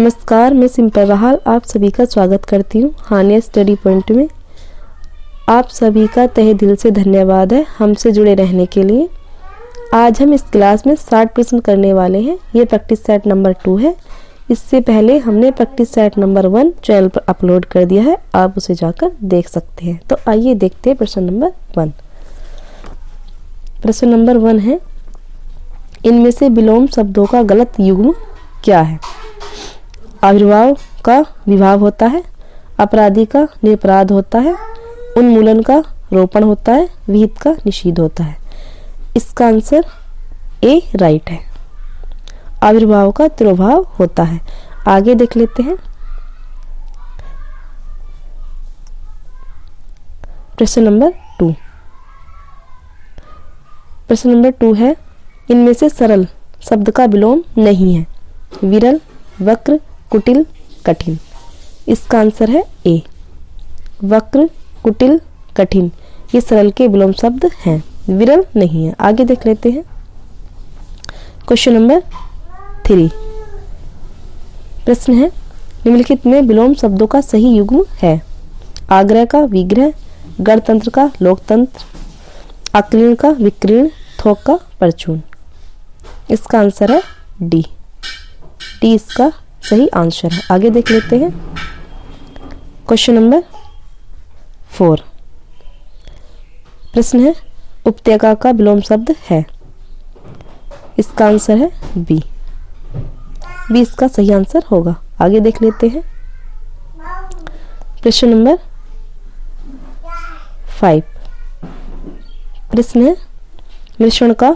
नमस्कार, मैं सिंपल रहाल आप सभी का स्वागत करती हूँ हानिया स्टडी पॉइंट में। आप सभी का तहे दिल से धन्यवाद है हमसे जुड़े रहने के लिए। आज हम इस क्लास में 60 प्रश्न करने वाले हैं। ये प्रैक्टिस सेट नंबर 2 है। इससे पहले हमने प्रैक्टिस सेट नंबर 1 चैनल पर अपलोड कर दिया है, आप उसे जाकर देख सकते हैं। तो आइए देखते हैं प्रश्न नंबर 1। प्रश्न नंबर 1 है, इनमें से विलोम शब्दों का गलत युग्म क्या है? आविर्भाव का विभाव होता है, अपराधी का निरपराध होता है, उन्मूलन का रोपण होता है, विहित का निषेध होता है। इसका आंसर ए राइट है। आविर्भाव का तिरोभाव होता है। आगे देख लेते हैं। प्रश्न नंबर 2। प्रश्न नंबर 2 है, इनमें से सरल शब्द का विलोम नहीं है। विरल, वक्र, कुटिल, कठिन। इसका आंसर है ए। वक्र, कुटिल, कठिन ये सरल के विलोम शब्द हैं, विरल नहीं है। आगे देख लेते हैं। Question number 3। प्रश्न है, निम्नलिखित में विलोम शब्दों का सही युग्म है। आग्रह का विग्रह, गणतंत्र का लोकतंत्र, अक्लीन का विकीर्ण, थोक का परचून। इसका आंसर है डी। डी इसका सही आंसर है। आगे देख लेते हैं। Question number 4। प्रश्न है, उपत्यका का विलोम शब्द है। इसका आंसर है बी। बी इसका सही आंसर होगा। आगे देख लेते हैं। प्रश्न नंबर 5। प्रश्न है, मिश्रण का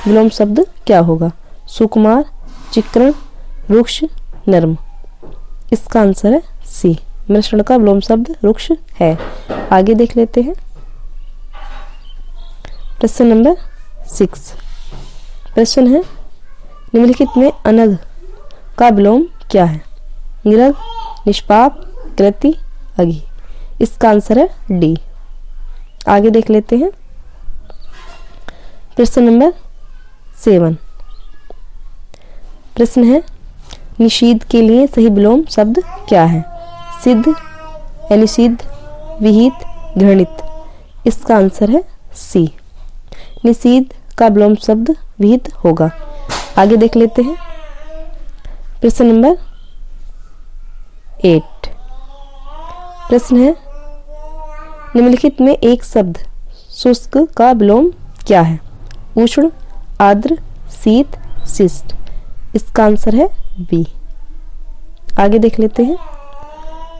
विलोम शब्द क्या होगा? सुकुमार, चिक्रण, रुक्ष, नर्म। इसका आंसर है सी। मिश्रण का विलोम शब्द रुक्ष है। आगे देख लेते हैं। प्रश्न नंबर 6। प्रश्न है, निम्नलिखित में अनग का विलोम क्या है? निरग, निष्पाप, कृति, अघि। इसका आंसर है डी। आगे देख लेते हैं। प्रश्न नंबर 7। प्रश्न है, निषेध के लिए सही विलोम शब्द क्या है? सिद्ध, अनिषिद्ध, विहित, घृणित। इसका आंसर है सी। निषेध का विलोम शब्द विहित होगा। आगे देख लेते हैं। प्रश्न नंबर 8। प्रश्न है, निम्नलिखित में एक शब्द शुष्क का विलोम क्या है? उष्ण, आर्द्र, शीत, शिष्ट। इसका आंसर है बी। आगे देख लेते हैं।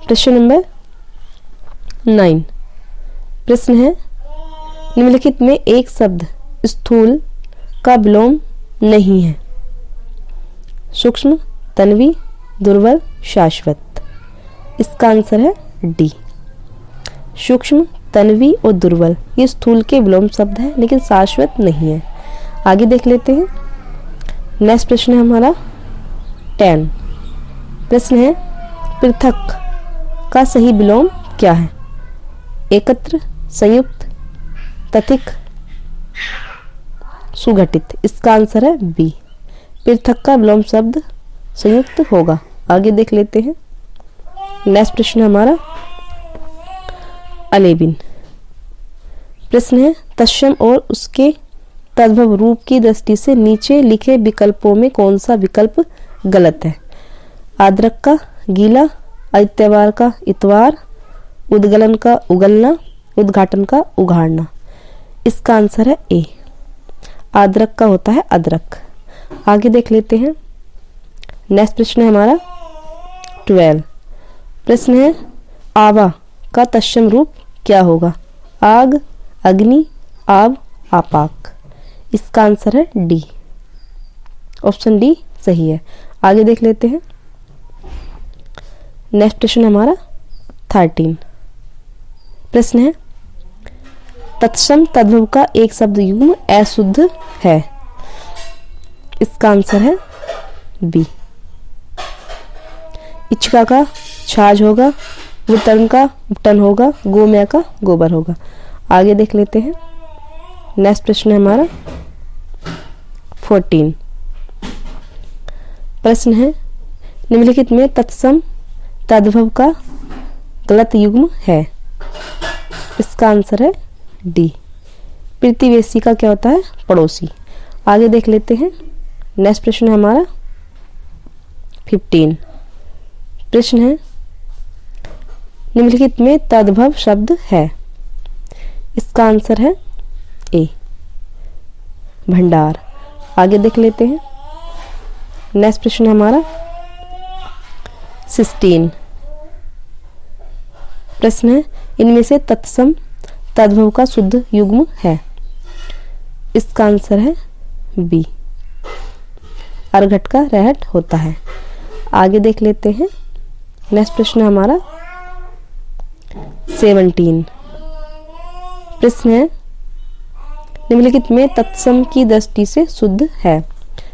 प्रश्न नंबर 9। प्रश्न है, निम्नलिखित में एक शब्द स्थूल का विलोम नहीं है। सूक्ष्म, तन्वी, दुर्बल, शाश्वत। इसका आंसर है डी। सूक्ष्म, तन्वी और दुर्बल ये स्थूल के विलोम शब्द हैं, लेकिन शाश्वत नहीं है। आगे देख लेते हैं। नेक्स्ट प्रश्न है हमारा 10। प्रश्न है, पृथक का सही विलोम क्या है? एकत्र, संयुक्त, तथिक, सुगठित। इसका आंसर है बी। पृथक का विलोम शब्द संयुक्त होगा। आगे देख लेते हैं। नेक्स्ट प्रश्न है हमारा 11। प्रश्न है, तत्सम और उसके तद्भव रूप की दृष्टि से नीचे लिखे विकल्पों में कौन सा विकल्प गलत है? आद्रक का गीला, आदित्यवार का इतवार, उद्गलन का उगलना, उद्घाटन का उघाड़ना। इसका आंसर है ए। आद्रक का होता है अदरक। आगे देख लेते हैं। नेक्स्ट प्रश्न है हमारा 12। प्रश्न है, आवा का तत्सम रूप क्या होगा? आग, अग्नि, आब, आपाक। इसका आंसर है डी। ऑप्शन डी सही है। आगे देख लेते हैं। नेक्स्ट प्रश्न हमारा 13। प्रश्न है, तत्सम तद्भव का एक शब्द युग्म अशुद्ध है। इसका आंसर है बी। इच्छका का छाछ होगा, वुतन का उपटन होगा, गोमय का गोबर होगा। आगे देख लेते हैं। नेक्स्ट प्रश्न है हमारा 14। प्रश्न है, निम्नलिखित में तत्सम तद्भव का गलत युग्म है। इसका आंसर है डी। प्रतिवेशी का क्या होता है? पड़ोसी। आगे देख लेते हैं। नेक्स्ट प्रश्न है हमारा 15। प्रश्न है निम्नलिखित में तद्भव शब्द है। इसका आंसर है ए, भंडार। आगे देख लेते हैं। नेक्स्ट प्रश्न है हमारा 16। प्रश्न है इनमें से तत्सम तद्भव का शुद्ध युग्म है। इसका आंसर है बी, अर्घट का रहट होता है। आगे देख लेते हैं। नेक्स्ट प्रश्न है हमारा 17। प्रश्न है निम्नलिखित में तत्सम की दृष्टि से शुद्ध है।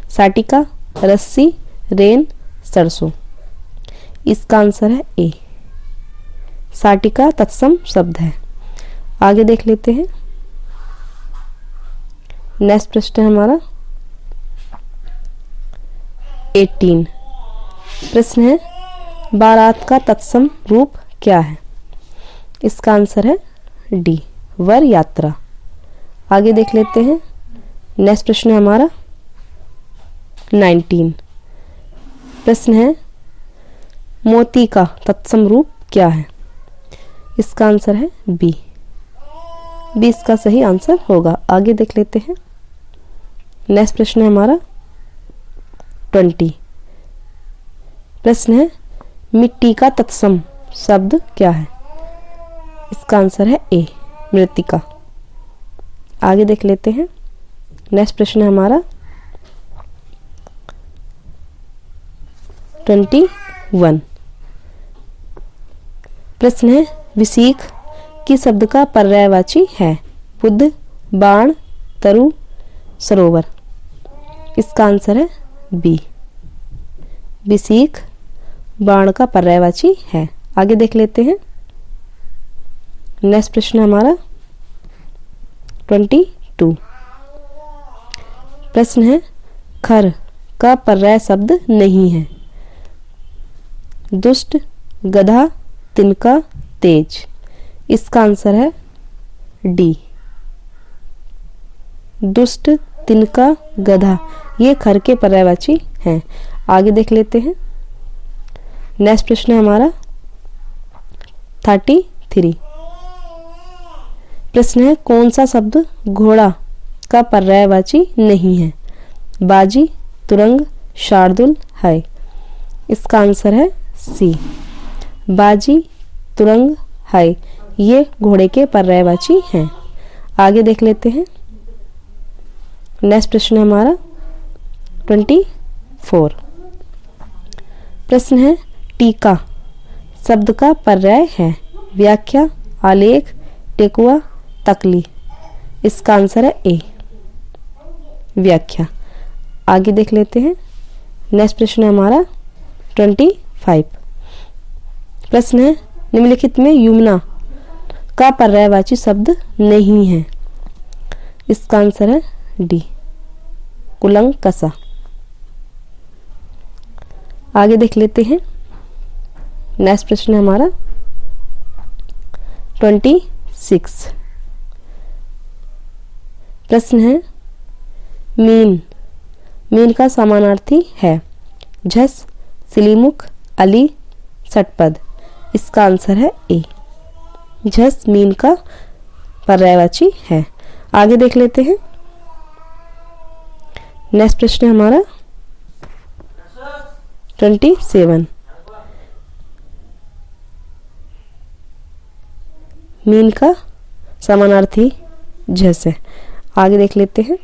साटिका, रस्सी, रेन, सरसों। इसका आंसर है ए, साटिका तत्सम शब्द है। आगे देख लेते हैं। नेक्स्ट प्रश्न है हमारा 18। प्रश्न है बारात का तत्सम रूप क्या है। इसका आंसर है डी, वर यात्रा। आगे देख लेते हैं। नेक्स्ट प्रश्न है हमारा 19। प्रश्न है मोती का तत्सम रूप क्या है। इसका आंसर है बी, बी इसका सही आंसर होगा। आगे देख लेते हैं। नेक्स्ट प्रश्न है हमारा 20। प्रश्न है मिट्टी का तत्सम शब्द क्या है। इसका आंसर है ए, मृत्तिका। आगे देख लेते हैं। नेक्स्ट प्रश्न है हमारा 21। प्रश्न है विसीख किस शब्द का पर्यायवाची है। बुद्ध, बाण, तरु, सरोवर। इसका आंसर है बी, विसीख बाण का पर्यायवाची है। आगे देख लेते हैं। नेक्स्ट प्रश्न हमारा 22। प्रश्न है खर का पर्याय शब्द नहीं है। दुष्ट, गधा, तिनका, तेज। इसका आंसर है डी, दुष्ट, तिनका, गधा ये खर के पर्यायवाची हैं। आगे देख लेते हैं। नेक्स्ट प्रश्न है हमारा 33। प्रश्न है कौन सा शब्द घोड़ा का पर्यायवाची नहीं है। बाजी, तुरंग, शार्दुल, है। इसका आंसर है सी, बाजी, तुरंग, है ये घोड़े के पर्यायवाची हैं। आगे देख लेते हैं। नेक्स्ट प्रश्न है हमारा 24। प्रश्न है टीका शब्द का पर्याय है। व्याख्या, आलेख, टेकुआ, तकली। इसका आंसर है ए, व्याख्या। आगे देख लेते हैं। नेक्स्ट प्रश्न है हमारा 25। प्रश्न है निम्नलिखित में यमुना का पर्यायवाची शब्द नहीं है। इसका आंसर है डी, कुलंकसा। आगे देख लेते हैं। नेक्स्ट प्रश्न है हमारा 26। प्रश्न है मीन, मीन का समानार्थी है। झस, सिलीमुख, अली, षटपद। इसका आंसर है ए, झस मीन का पर्यायवाची है। आगे देख लेते हैं। नेक्स्ट प्रश्न है हमारा 27। मीन का समानार्थी झस है। आगे देख लेते हैं।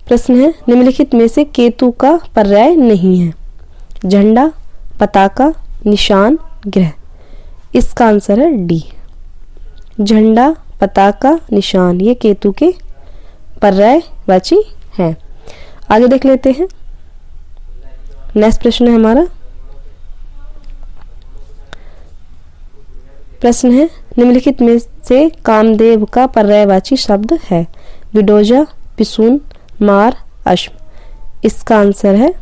प्रश्न है निम्नलिखित में से केतु का पर्याय नहीं है। झंडा, पताका, निशान, ग्रह। इसका आंसर है डी, झंडा, पताका, निशान ये केतु के पर्यायवाची हैं। आगे देख लेते हैं। नेक्स्ट प्रश्न है हमारा प्रश्न है निम्नलिखित में से कामदेव का पर्यायवाची शब्द है। विडोजा, पिसून, मार, अश्म। इसका आंसर है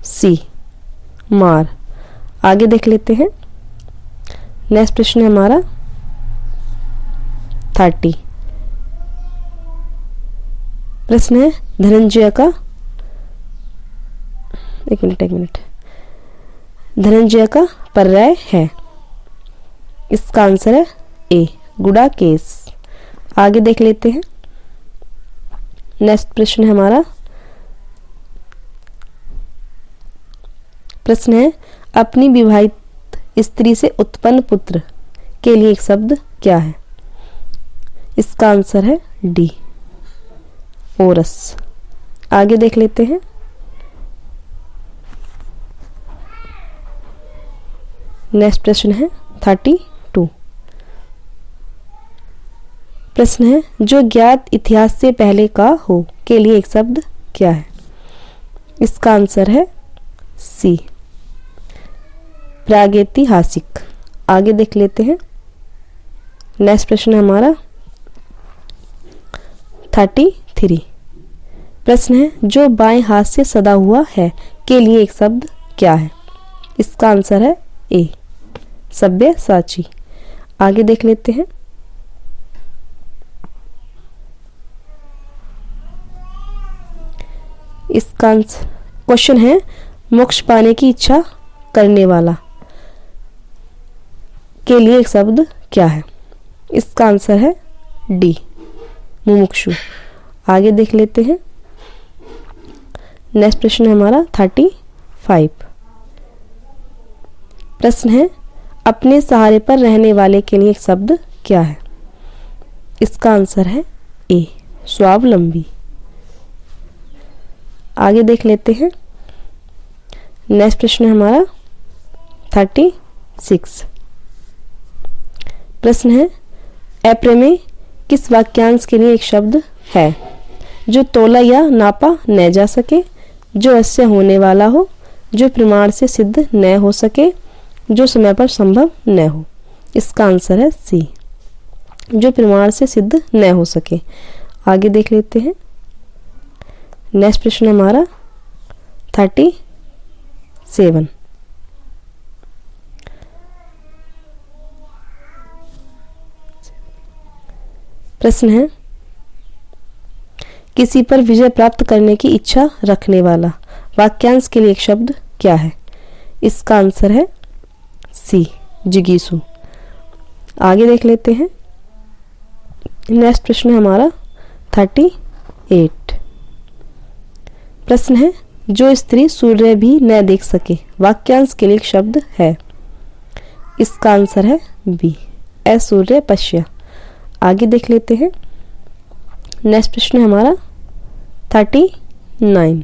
सी, मार। आगे देख लेते हैं। नेक्स्ट प्रश्न है हमारा 30। प्रश्न है धनंजय का, एक मिनट, धनंजय का पर्याय है। इसका आंसर है ए, गुडाकेश। आगे देख लेते हैं। नेक्स्ट प्रश्न है हमारा, प्रश्न है अपनी विवाहित स्त्री से उत्पन्न पुत्र के लिए एक शब्द क्या है? इसका आंसर है डी, ओरस। आगे देख लेते हैं। नेक्स्ट प्रश्न है 32। प्रश्न है जो ज्ञात इतिहास से पहले का हो के लिए एक शब्द क्या है? इसका आंसर है सी, प्रागैतिहासिक। आगे देख लेते हैं। नेक्स्ट प्रश्न है हमारा 33। प्रश्न है जो बाएं हाथ से सदा हुआ है के लिए एक शब्द क्या है? इसका आंसर है ए, सब्यसाची। आगे देख लेते हैं। इसका क्वेश्चन है मोक्ष पाने की इच्छा करने वाला के लिए एक शब्द क्या है? इसका आंसर है डी, मुमुक्षु। आगे देख लेते हैं। नेक्स्ट प्रश्न है हमारा 35। प्रश्न है अपने सहारे पर रहने वाले के लिए एक शब्द क्या है? इसका आंसर है ए, स्वावलंबी। आगे देख लेते हैं। नेक्स्ट प्रश्न है हमारा 36। प्रश्न है अप्रमेय किस वाक्यांश के लिए एक शब्द है? जो तोला या नापा न जा सके, जो अवश्य होने वाला हो, जो प्रमाण से सिद्ध न हो सके, जो समय पर संभव न हो। इसका आंसर है सी, जो प्रमाण से सिद्ध न हो सके। आगे देख लेते हैं। नेक्स्ट प्रश्न हमारा 37। प्रश्न है किसी पर विजय प्राप्त करने की इच्छा रखने वाला वाक्यांश के लिए एक शब्द क्या है? इसका आंसर है सी, जिगीसु। आगे देख लेते हैं। नेक्स्ट प्रश्न है हमारा 38। प्रश्न है जो स्त्री सूर्य भी न देख सके वाक्यांश के लिए एक शब्द है? इसका आंसर है बी, असूर्य पश्य। आगे देख लेते हैं। नेक्स्ट प्रश्न है हमारा 39।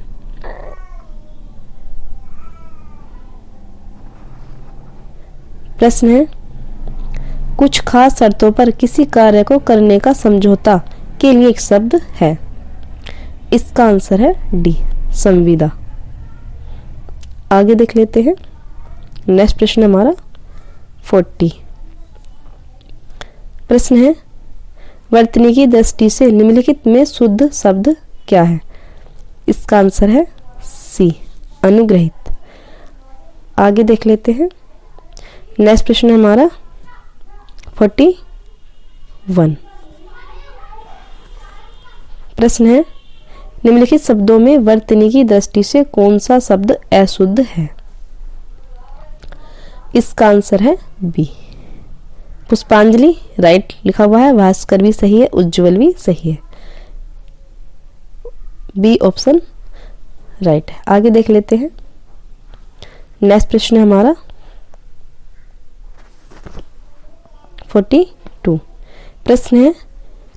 प्रश्न है कुछ खास शर्तों पर किसी कार्य को करने का समझौता के लिए एक शब्द है? इसका आंसर है डी, संविदा। आगे देख लेते हैं। नेक्स्ट प्रश्न हमारा 40। प्रश्न है वर्तनी की दृष्टि से निम्नलिखित में शुद्ध शब्द क्या है? इसका आंसर है सी, अनुग्रहित। आगे देख लेते हैं। नेक्स्ट प्रश्न है हमारा 41। प्रश्न है निम्नलिखित शब्दों में वर्तनी की दृष्टि से कौन सा शब्द अशुद्ध है? इसका आंसर है बी, पुष्पांजलि। राइट लिखा हुआ है। भास्कर भी सही है, उज्जवल भी सही है। बी ऑप्शन राइट है। आगे देख लेते हैं। नेक्स्ट प्रश्न है हमारा 42। प्रश्न है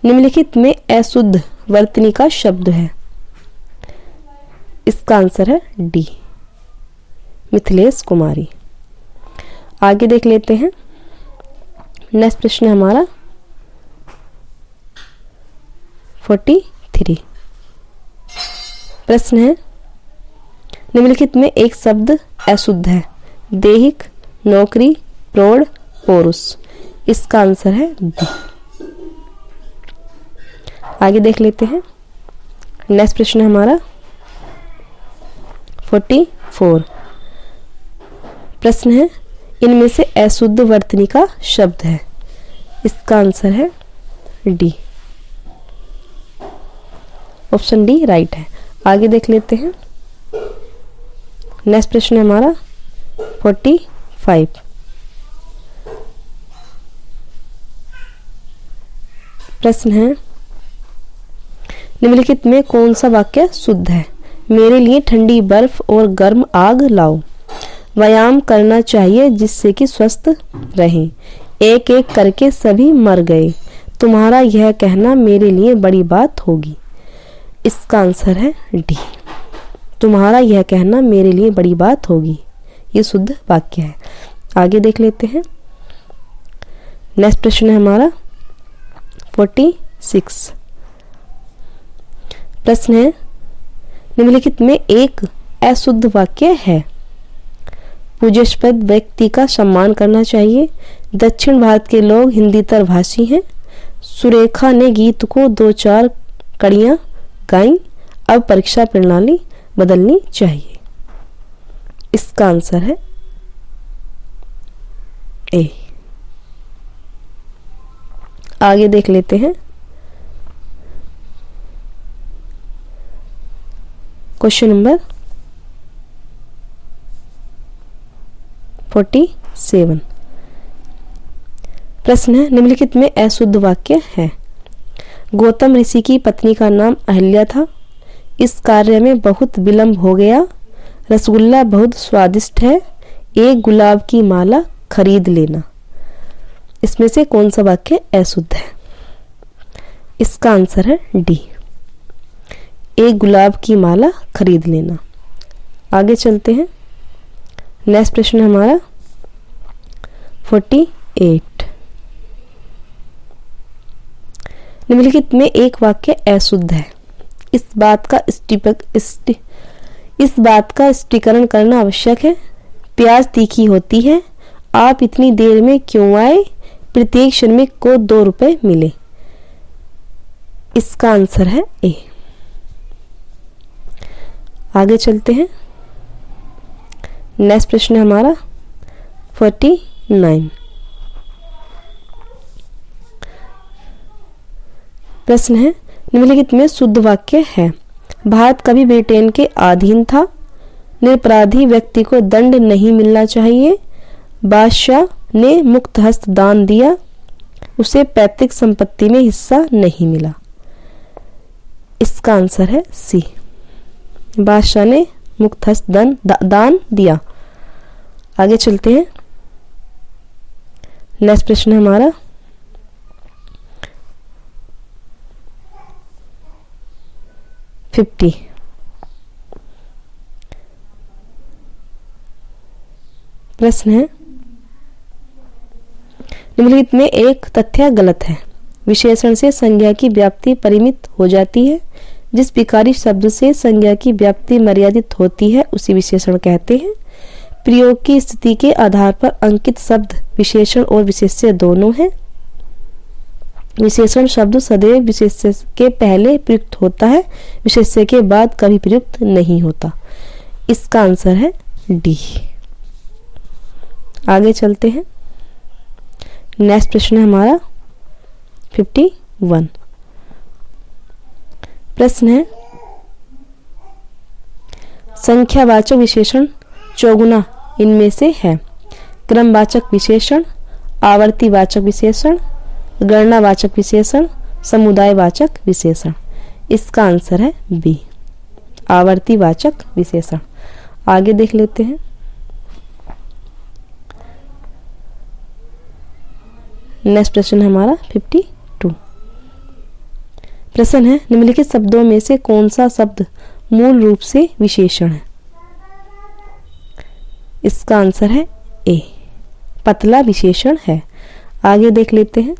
निम्नलिखित में अशुद्ध वर्तनी का शब्द है? इसका आंसर है डी, मिथिलेश कुमारी। आगे देख लेते हैं। नेक्स्ट प्रश्न है हमारा 43। प्रश्न है निम्नलिखित में एक शब्द अशुद्ध है? दैहिक, नौकरी, प्रौढ़, पौरुष। इसका आंसर है बी। आगे देख लेते हैं। नेक्स्ट प्रश्न है हमारा 44। प्रश्न है इनमें से अशुद्ध वर्तनी का शब्द है। इसका आंसर है डी, ऑप्शन डी राइट है। आगे देख लेते हैं। नेक्स्ट प्रश्न है हमारा 45। प्रश्न है निम्नलिखित में कौन सा वाक्य शुद्ध है। मेरे लिए ठंडी बर्फ और गर्म आग लाओ। व्यायाम करना चाहिए जिससे कि स्वस्थ रहें। एक एक करके सभी मर गए। तुम्हारा यह कहना मेरे लिए बड़ी बात होगी। इसका आंसर है डी, तुम्हारा यह कहना मेरे लिए बड़ी बात होगी। ये शुद्ध वाक्य है। आगे देख लेते हैं। नेक्स्ट प्रश्न है हमारा 46। प्रश्न है निम्नलिखित में एक अशुद्ध वाक्य है। पूज्यास्पद व्यक्ति का सम्मान करना चाहिए। दक्षिण भारत के लोग हिंदीतर भाषी हैं। सुरेखा ने गीत को 2-4 कड़ियां गाई। अब परीक्षा प्रणाली बदलनी चाहिए। इसका आंसर है ए। आगे देख लेते हैं। Question number 47। प्रश्न है निम्नलिखित में अशुद्ध वाक्य है। गौतम ऋषि की पत्नी का नाम अहल्या था। इस कार्य में बहुत विलंब हो गया। रसगुल्ला बहुत स्वादिष्ट है। एक गुलाब की माला खरीद लेना। इसमें से कौन सा वाक्य अशुद्ध है। इसका आंसर है डी, एक गुलाब की माला खरीद लेना। आगे चलते हैं। नेक्स्ट प्रश्न हमारा 48। निम्नलिखित में एक वाक्य अशुद्ध है। इस बात का स्पष्टीकरण करना आवश्यक है। प्याज तीखी होती है। आप इतनी देर में क्यों आए। प्रत्येक श्रमिक को 2 रुपए मिले। इसका आंसर है ए। आगे चलते हैं। नेक्स्ट प्रश्न है हमारा 49। प्रश्न है निम्नलिखित में शुद्ध वाक्य है। भारत कभी ब्रिटेन के अधीन था। निरपराधी व्यक्ति को दंड नहीं मिलना चाहिए। बादशाह ने मुक्त हस्त दान दिया। उसे पैतृक संपत्ति में हिस्सा नहीं मिला। इसका आंसर है सी, बादशाह ने मुक्त हस्त दान दिया। आगे चलते हैं। नेक्स्ट प्रश्न है हमारा 50। प्रश्न है निम्नलिखित में एक तथ्य गलत है। विशेषण से संज्ञा की व्याप्ति परिमित हो जाती है। जिस विकारी शब्द से संज्ञा की व्याप्ति मर्यादित होती है उसी विशेषण कहते हैं। प्रयोग की स्थिति के आधार पर अंकित शब्द विशेषण और विशेष्य दोनों हैं। विशेषण शब्द सदैव विशेष्य के पहले प्रयुक्त होता है। विशेष्य के बाद कभी प्रयुक्त नहीं होता। इसका आंसर है डी। आगे चलते हैं। नेक्स्ट प्रश्न है हमारा 51। प्रश्न है संख्यावाचक विशेषण चौगुना इनमें से है। क्रमवाचक विशेषण, आवर्तीवाचक विशेषण, गणनावाचक विशेषण, समुदायवाचक विशेषण। इसका आंसर है बी, आवर्तीवाचक विशेषण। आगे देख लेते हैं। नेक्स्ट प्रश्न हमारा 52। प्रश्न है निम्नलिखित शब्दों में से कौन सा शब्द मूल रूप से विशेषण है। इसका आंसर है ए, पतला विशेषण है। आगे देख लेते हैं।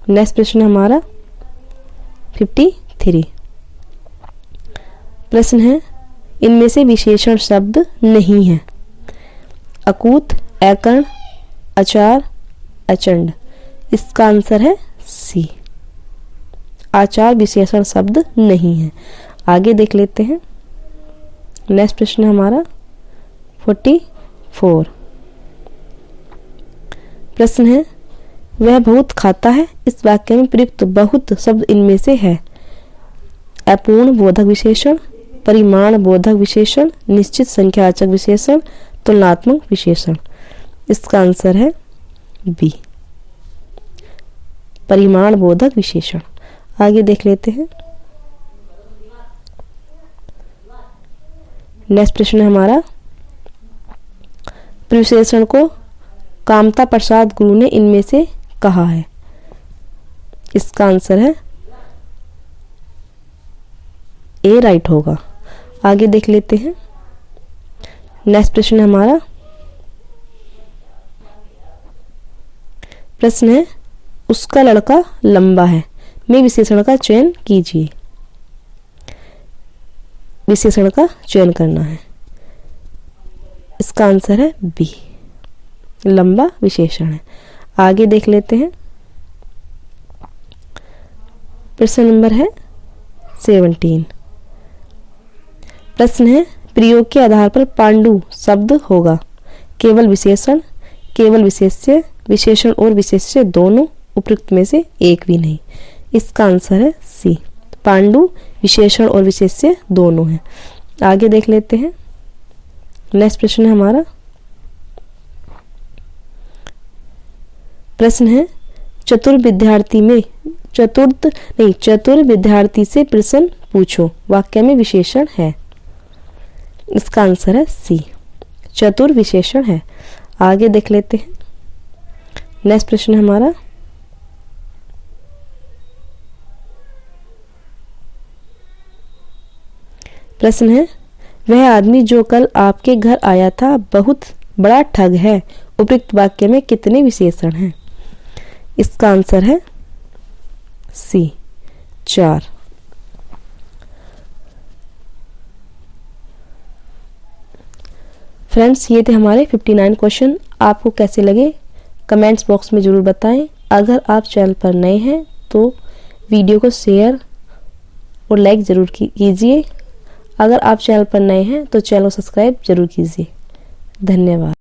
नेक्स्ट प्रश्न हमारा 53। प्रश्न है इनमें से विशेषण शब्द नहीं है। अकूत, अकर्ण, अचार, अचंड। इसका आंसर है सी, आचार विशेषण शब्द नहीं है। आगे देख लेते हैं। नेक्स्ट प्रश्न है हमारा 44। प्रश्न है वह बहुत खाता है। इस वाक्य में प्रयुक्त बहुत शब्द इनमें से है। अपूर्ण बोधक विशेषण, परिमाण बोधक विशेषण, निश्चित संख्यावाचक विशेषण, तुलनात्मक विशेषण। इसका आंसर है बी, परिमाण बोधक विशेषण। आगे देख लेते हैं। नेक्स्ट प्रश्न है हमारा प्रविशेषण को कामता प्रसाद गुरु ने इनमें से कहा है। इसका आंसर है ए राइट होगा। आगे देख लेते हैं। नेक्स्ट प्रश्न है हमारा प्रश्न है उसका लड़का लंबा है में विशेषण का चयन कीजिए। विशेषण का चयन करना है। इसका आंसर है बी, लंबा विशेषण है। आगे देख लेते हैं। प्रश्न नंबर है 17। प्रश्न है प्रयोग के आधार पर पांडु शब्द होगा। केवल विशेषण, केवल विशेष्य, विशेषण और विशेष्य दोनों, उपयुक्त में से एक भी नहीं। इसका आंसर है सी, पांडु विशेषण और विशेष्य दोनों है। आगे देख लेते हैं। नेक्स्ट प्रश्न है हमारा प्रश्न है चतुर विद्यार्थी से प्रश्न पूछो। वाक्य में विशेषण है। इसका आंसर है सी, चतुर विशेषण है। आगे देख लेते हैं। नेक्स्ट प्रश्न है हमारा प्रश्न है वह आदमी जो कल आपके घर आया था बहुत बड़ा ठग है। उपयुक्त वाक्य में कितने विशेषण हैं? इसका आंसर है सी, 4। फ्रेंड्स, ये थे हमारे 59 क्वेश्चन। आपको कैसे लगे कमेंट्स बॉक्स में ज़रूर बताएं। अगर आप चैनल पर नए हैं तो वीडियो को शेयर और लाइक ज़रूर कीजिए। अगर आप चैनल पर नए हैं तो चैनल को सब्सक्राइब जरूर कीजिए। धन्यवाद।